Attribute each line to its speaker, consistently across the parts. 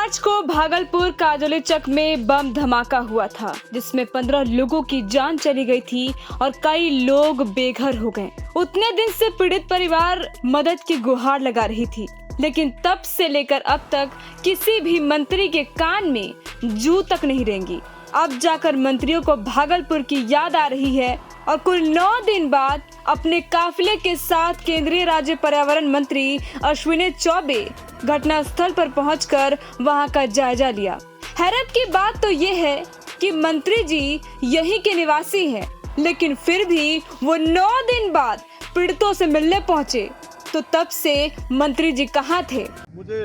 Speaker 1: मार्च को भागलपुर काजोली चक में बम धमाका हुआ था, जिसमें 15 लोगों की जान चली गई थी और कई लोग बेघर हो गए। उतने दिन से पीड़ित परिवार मदद की गुहार लगा रही थी, लेकिन तब से लेकर अब तक किसी भी मंत्री के कान में जू तक नहीं रेंगी। अब जाकर मंत्रियों को भागलपुर की याद आ रही है और कुल 9 दिन बाद अपने काफिले के साथ केंद्रीय राज्य पर्यावरण मंत्री अश्विनी चौबे घटना स्थल पर पहुंचकर वहां का जायजा लिया। हैरत की बात तो ये है कि मंत्री जी यहीं के निवासी हैं, लेकिन फिर भी वो 9 दिन बाद पीड़ितों से मिलने पहुंचे, तो तब से मंत्री जी कहां थे?
Speaker 2: मुझे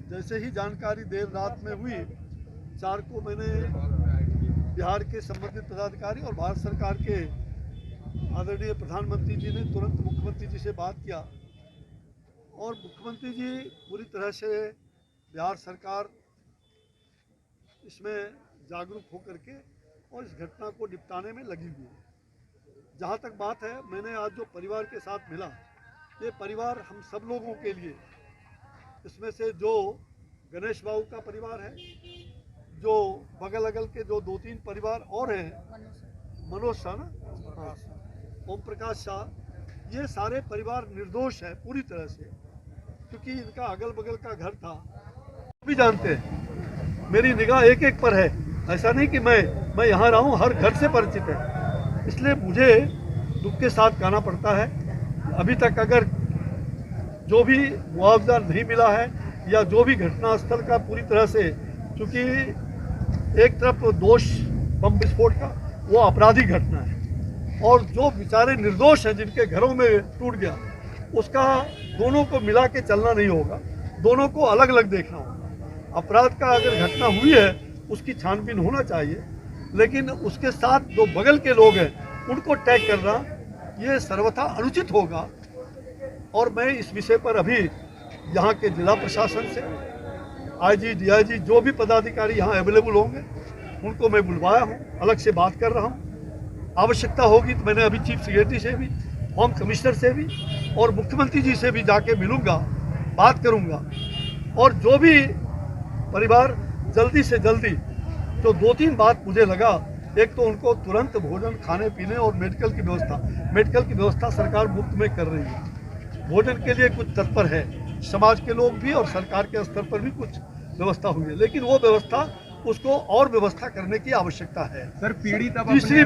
Speaker 2: जैसे ही जानकारी देर रात में हुई, 4 को मैंने बिहार के संबंधित पदाधिकारी और भारत सरकार के आदरणीय प्रधानमंत्री जी ने तुरंत मुख्यमंत्री जी से बात किया और मुख्यमंत्री जी पूरी तरह से बिहार सरकार इसमें जागरूक होकर के और इस घटना को निपटाने में लगी हुई है। जहाँ तक बात है, मैंने आज जो परिवार के साथ मिला, ये परिवार हम सब लोगों के लिए, इसमें से जो गणेश बाबू का परिवार है, जो बगल अगल के जो 2-3 परिवार और हैं, मनोज शाह ना, ओम प्रकाश शाह, ये सारे परिवार निर्दोष है पूरी तरह से, क्योंकि इनका अगल बगल का घर था। भी जानते हैं मेरी निगाह एक एक पर है, ऐसा नहीं कि मैं यहाँ रहा हूँ, हर घर से परिचित है। इसलिए मुझे दुख के साथ कहना पड़ता है, अभी तक अगर जो भी मुआवजा नहीं मिला है या जो भी घटनास्थल का पूरी तरह से, क्योंकि एक तरफ दोष बम विस्फोट का, वो आपराधिक घटना है, और जो बेचारे निर्दोष हैं जिनके घरों में टूट गया, उसका दोनों को मिला के चलना नहीं होगा, दोनों को अलग अलग देखना होगा। अपराध का अगर घटना हुई है उसकी छानबीन होना चाहिए, लेकिन उसके साथ जो बगल के लोग हैं उनको टैग करना ये सर्वथा अनुचित होगा। और मैं इस विषय पर अभी यहाँ के जिला प्रशासन से आईजी, डीआईजी, जो भी पदाधिकारी यहाँ अवेलेबल होंगे उनको मैं बुलवाया हूँ, अलग से बात कर रहा हूँ। आवश्यकता होगी तो मैंने अभी चीफ सेक्रेटरी से भी, होम कमिश्नर से भी और मुख्यमंत्री जी से भी जाके मिलूँगा, बात करूँगा। और जो भी परिवार जल्दी से जल्दी, तो 2-3 बात मुझे लगा, एक तो उनको तुरंत भोजन, खाने पीने और मेडिकल की व्यवस्था सरकार मुफ्त में कर रही है। भोजन के लिए कुछ तत्पर है, समाज के लोग भी और सरकार के स्तर पर भी कुछ व्यवस्था हुई है, लेकिन वो व्यवस्था, उसको और व्यवस्था करने की आवश्यकता है।
Speaker 3: सर, पीड़ित
Speaker 2: तीसरी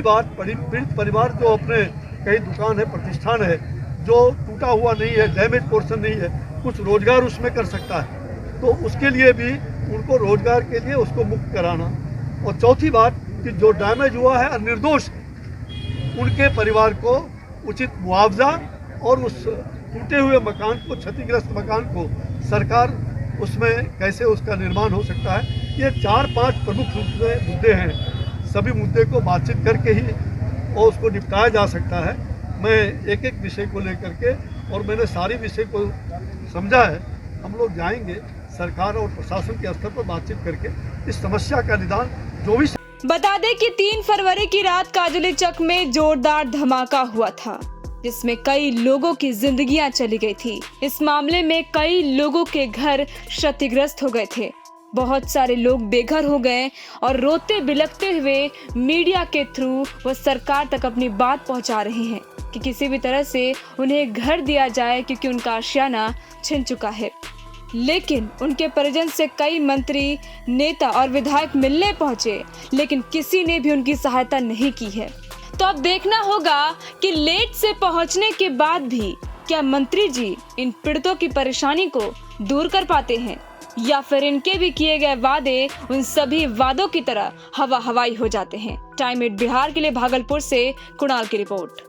Speaker 2: बात पीड़ित परिवार जो अपने कई दुकान है, प्रतिष्ठान है, जो टूटा हुआ नहीं है, डैमेज पोर्शन नहीं है, कुछ रोजगार उसमें कर सकता है, तो उसके लिए भी उनको रोजगार के लिए उसको मुक्त कराना। और चौथी बात कि जो डैमेज हुआ है और निर्दोष, उनके परिवार को उचित मुआवजा और उस टूटे हुए मकान को, क्षतिग्रस्त मकान को सरकार उसमें कैसे उसका निर्माण हो सकता है, ये 4-5 प्रमुख रूप से मुद्दे हैं। सभी मुद्दे को बातचीत करके ही और उसको निपटाया जा सकता है। मैं एक एक विषय को लेकर के, और मैंने सारे विषय को समझा है, हम लोग जाएंगे सरकार और प्रशासन के स्तर पर बातचीत करके इस समस्या का निदान जो भी।
Speaker 1: बता दें कि 3 फरवरी की रात काजोली चक में जोरदार धमाका हुआ था, जिसमें कई लोगों की जिंदगियां चली गई थी। इस मामले में कई लोगों के घर क्षतिग्रस्त हो गए थे, बहुत सारे लोग बेघर हो गए और रोते बिलखते हुए मीडिया के थ्रू वो सरकार तक अपनी बात पहुंचा रहे हैं कि किसी भी तरह से उन्हें घर दिया जाए, क्योंकि उनका आशियाना छिन चुका है। लेकिन उनके परिजन से कई मंत्री, नेता और विधायक मिलने पहुंचे, लेकिन किसी ने भी उनकी सहायता नहीं की है। तो अब देखना होगा कि लेट से पहुंचने के बाद भी क्या मंत्री जी इन पीड़ितों की परेशानी को दूर कर पाते हैं, या फिर इनके भी किए गए वादे उन सभी वादों की तरह हवा हवाई हो जाते हैं। टाइम 8 बिहार के लिए भागलपुर से कुणाल की रिपोर्ट।